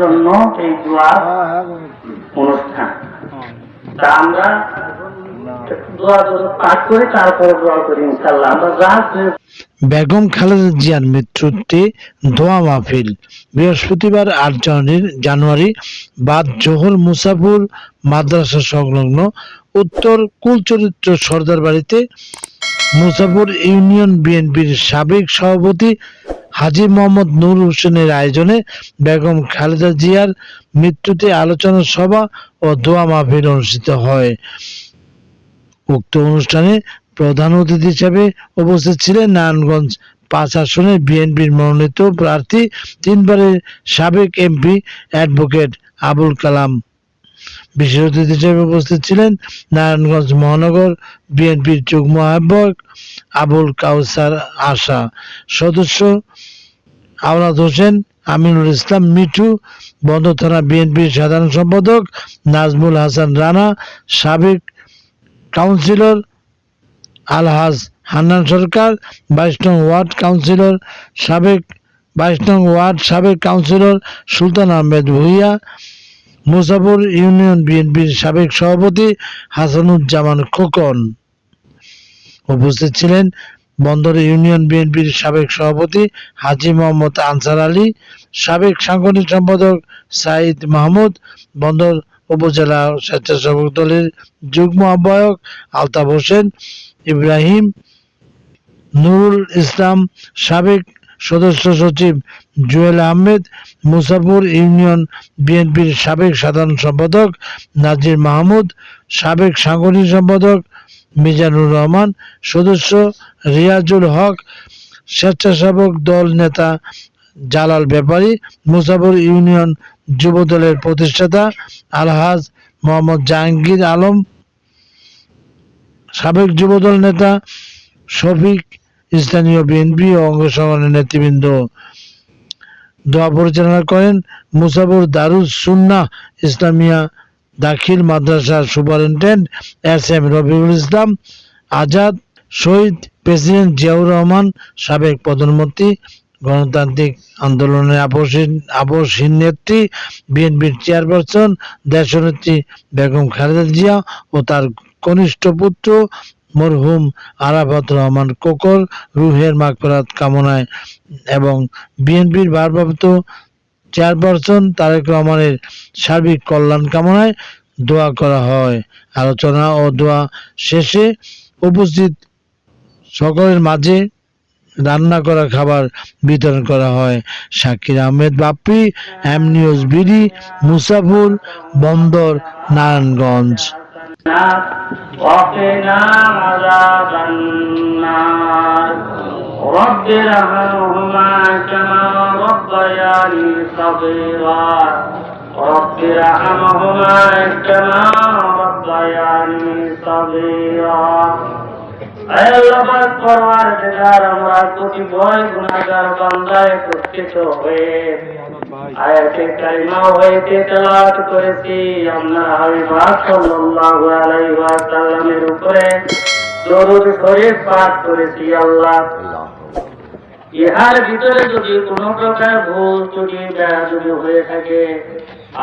জন্য এই দোয়া অনুষ্ঠান। তা আমরা দোয়া পাঠ করে তারপরে দোয়া করি ইনশাআল্লাহ। আমরা বেগম খালেদা জিয়ার মৃত্যুতে দোয়া মাহফিল বৃহস্পতিবার ৮ জানুয়ারি বাদ জোহর মুসাফুর মাদ্রাসা সংলগ্ন উত্তর কুলচরিত্র সর্দার বাড়িতে মুসাফুর ইউনিয়ন বিএনপির সাবেক সভাপতি হাজী মোহাম্মদ নূর হোসেনের আয়োজনে বেগম খালেদা জিয়ার মৃত্যুতে আলোচনা সভা ও দোয়া মাহফিল অনুষ্ঠিত হয়। উক্ত অনুষ্ঠানে প্রধান অতিথি হিসেবে উপস্থিত ছিলেন নারায়ণগঞ্জ ৫ আসনের বিএনপির মনোনীত প্রার্থী ৩ বারের সাবেক এমপি অ্যাডভোকেট আবুল কালাম। বিশেষ অতিথি হিসেবে উপস্থিত ছিলেন নারায়ণগঞ্জ মহানগর বিএনপির যুগ্ম আহ্বায়ক আবুল কাউসার আশা, সদস্য আওলাদ হোসেন, আমিনুল ইসলাম মিঠু, বন্দর থানা বিএনপির সাধারণ সম্পাদক নাজমুল হাসান রানা, সাবেক কাউন্সিলর আলহাজ হান্নান সরকার, ২২ নং ওয়ার্ড কাউন্সিলর সাবেক কাউন্সিলর সুলতান আহমেদ ভূঁইয়া, মুসাফুর ইউনিয়ন বিএনপির সাবেক সভাপতি হাসানুজ্জামান খোকন। উপস্থিত ছিলেন বন্দর ইউনিয়ন বিএনপির সাবেক সভাপতি হাজী মোহাম্মদ আনসার আলী, সাবেক সাংগঠনিক সম্পাদক সাইদ মাহমুদ, বন্দর উপজেলা স্বেচ্ছাসেবক দলের যুগ্ম আহ্বায়ক আলতাফ হোসেন ইব্রাহিম, নুরুল ইসলাম, সাবেক সদস্য সচিব জুয়েল আহমেদ, মুসাফুর ইউনিয়ন বিএনপির সাবেক সাধারণ সম্পাদক নাজির মাহমুদ, সাবেক সাংগঠনিক সম্পাদক মিজানুর রহমান, সদস্য রিয়াজুল হক, স্বেচ্ছাসেবক দল নেতা জালাল ব্যাপারী, মুসাফুর ইউনিয়ন যুব দলের প্রতিষ্ঠাতা আলহাজ মোহাম্মদ জাহাঙ্গীর আলম, সাবেক যুবদল নেতা শফিক, স্থানীয় বিএনপি ও অঙ্গ সংগঠনের নেতৃবৃন্দ। দোয়া পরিচালনা করেন মুসাফুর দারুস সুন্নাহ ইসলামিয়া দাখিল মাদ্রাসার সুপারিনটেন্ডেন্ট এস.এম. রবিউল ইসলাম আজাদ, শহীদ প্রেসিডেন্ট জিয়াউর রহমান, সাবেক প্রধানমন্ত্রী, গণতান্ত্রিক আন্দোলনের আপসহীন নেত্রী, বিএনপির চেয়ারপারসন দেশনেত্রী বেগম খালেদা জিয়া ও তার কনিষ্ঠ পুত্র মরহুম আরাফাত রহমান কোকর রুহের মাগফিরাত কামনায় এবং বিএনপির ভারপ্রাপ্ত চেয়ারপারসন তারেক রহমানের সার্বিক কল্যাণ কামনায় দোয়া করা হয়। আলোচনা ও দোয়া শেষে উপস্থিত সকলের মাঝে রান্না করা খাবার বিতরণ করা হয়। Shakir Ahmed Bappi, M news BD, Musapur, Bandar, Narayanganj. وقنا عذاب النار رب ارحمهما كما ربياني صغيرا رب ارحمهما كما ربياني صغيرا আল্লাহ পরওয়ারদিগার আমরা কোটি ভয় গুনাহগার বান্দায় প্রকৃত হয়ে আয়াতে কারিমা হইতে তেলাওয়াত করেছি। আমরা হাবিব সাল্লাল্লাহু আলাইহি ওয়াসাল্লামের উপরে দরুদ শরীফ পাঠ করেছি। আল্লাহ ইহার ভিতরে যদি কোনো প্রকার ভুল ত্রুটি বেয়াদবি হয়ে থাকে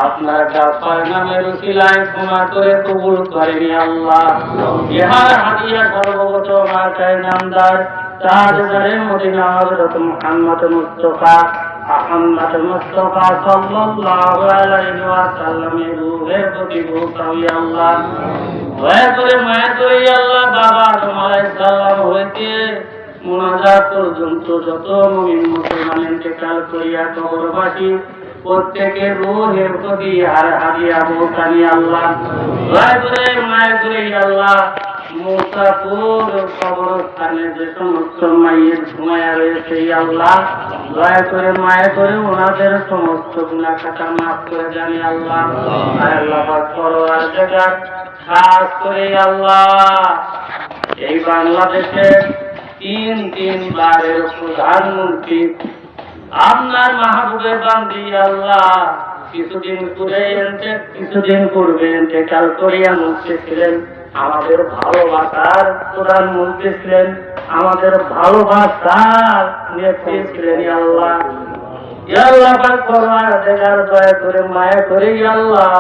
আপনার গাফফার নামের উসিলায় ক্ষমা করে কবুল করেনি। আল্লাহ ইহার হাদিয়া সর্বপ্রথম মার্কায় নামদার তাজদারের মদিনা হযরত মুহাম্মদ মুস্তাফা সাল্লাল্লাহু আলাইহি ওয়াসাল্লামের রূহের প্রতি ভূতাই আল্লাহ দয়া করে মায়া করে আল্লাহ বাবা আদম আলাইহিস সালাম হইতে মুনাজাত পর্যন্ত যত মুমিন মুসলমান ইন্তেকাল করিয়া কবরবাসী প্রত্যেকের রূহের প্রতি হাদিয়া ভূতানি আল্লাহ দয়া করে মায়া করে আল্লাহ মুসাফুর কবরস্থানে যে সমস্ত মাইয়ের ঘুমায়া রয়েছে আল্লাহ দয়া করে মায়া করে ওনাদের সমস্ত গুনাহ খাতা মাফ করে জানি আল্লাহ। আল্লাহ পাক পরওয়ারদিগার খাস করে আল্লাহ এই বাংলাদেশের তিন বারের প্রধানমন্ত্রী আপনার মাহবুবের বান্দি আল্লাহ কিছুদিন পূর্বে ইন্তেকাল করিয়া মুক্তি ছিলেন। আমাদের ভালোবাসার প্রধানমন্ত্রী ছিলেন, আমাদের ভালোবাসার নেত্রী ছিলেন। আল্লাহ ইয়া আল্লাহ পাক পরওয়ারদিগার দয়া করে মায়া করে ইয়া আল্লাহ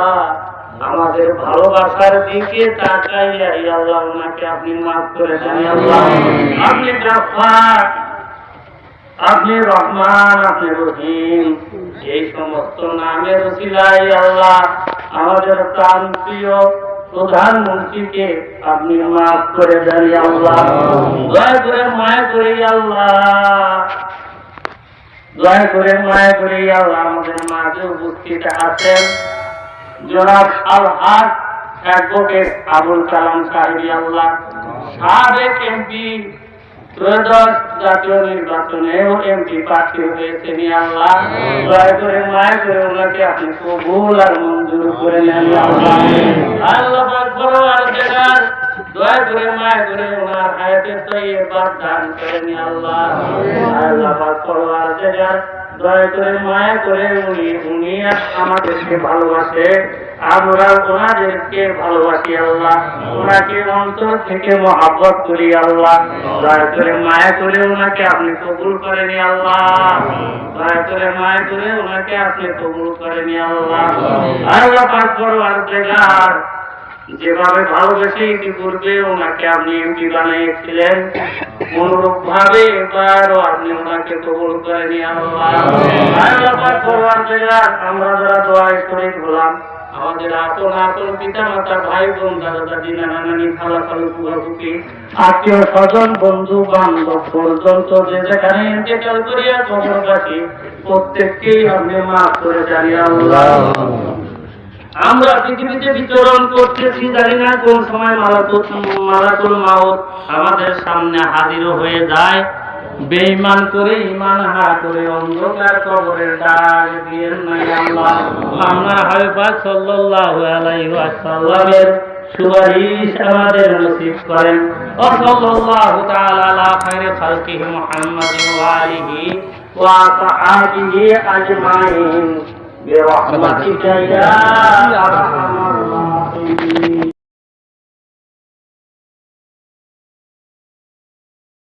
আমাদের ভালোবাসার দিকে তাকাইয়া ইয়া আল্লাহ ওনাকে আপনি মাফ করে দেন ইয়া আল্লাহ। আপনি গফফার, আপনি রহমান, আপনি রহিম, এই সমস্ত নামের উসিলায় আল্লাহ আমাদের প্রাণপ্রিয় প্রধানমন্ত্রীকে আপনি মাফ করে দেন ইয়া আল্লাহ। দয়া করে মায়া করে ইয়া আল্লাহ, দয়া করে মায়া করে ইয়া আল্লাহ আমাদের মাঝে উপস্থিত আছেন জনাব আল-হক অ্যাডভোকেট আবুল কালাম সাহেব ইয়া আল্লাহ, সাবেক এমপি, ত্রয়োদশ জাতীয় নির্বাচনেও এমপি প্রার্থী হয়েছেন ইয়া আল্লাহ। দয়া করে মায়া করে ওনাকে আপনি কবুল আর মঞ্জুর করে নেন ইয়া আল্লাহ। আল্লাহ পাক পরওয়ারদিগার দয়া করে মায়া করে ওনার হায়াতে তৈয়্যিবাত দান করেন ইয়া আল্লাহ। আল্লাহ পাক পরওয়ারদিগার দয়া করে মায়া করে উনি আমাদেরকে ভালোবাসে, আমরা ওনাদেরকে ভালোবাসি আল্লাহ, ওনাকে অন্তর থেকে মহব্বত করি আল্লাহ। দয়া করে মায়া করে ওনাকে আপনি কবুল করেন আল্লাহ, দয়া করে মায়া করে ওনাকে আপনি কবুল করেন আল্লাহ। আল্লাহ পাক পরওয়ারদিগার যেভাবে ভালোবেসে ইতিপূর্বে ওনাকে আপনি এমপি বানিয়েছিলেন, অনুরূপ ভাবে এবারও আপনি ওনাকে কবুল করেন আল্লাহ। আল্লাহ পাক পরওয়ারদিগার আমরা যারা দোয়ায় শরীক হলাম, আমাদের আপন আপন পিতা মাতা, ভাই বোন, দাদা দাদি, নানা নানি, খালা খালু, ফুফা ফুফি, আত্মীয় স্বজন, বন্ধু বান্ধব পর্যন্ত যে যেখানে ইন্তেকাল করিয়া কবরবাসী প্রত্যেককেই আপনি মাফ করে জানি আল্লাহ। আমরা পৃথিবীতে বিচরণ করতেছি, জানি না কোন সময় মালাকুল মাউত আমাদের সামনে হাজির হয়ে যায়। বেঈমান করে ঈমান হারা করে অন্ধকার কবরের ডাক দিয়ে নাই আল্লাহ। আমরা হাবিব সাল্লাল্লাহু আলাইহি ওয়াসাল্লামের সুপারিশ আমাদের নসিব করেন। ওয়া সাল্লাল্লাহু তাআলা আলা খায়রি খালকিহি মুহাম্মাদিন ওয়া আলিহি ওয়া সাহবিহি আজমাইন বিরহমাতিকা ইয়া আরহামার রাহিমিন।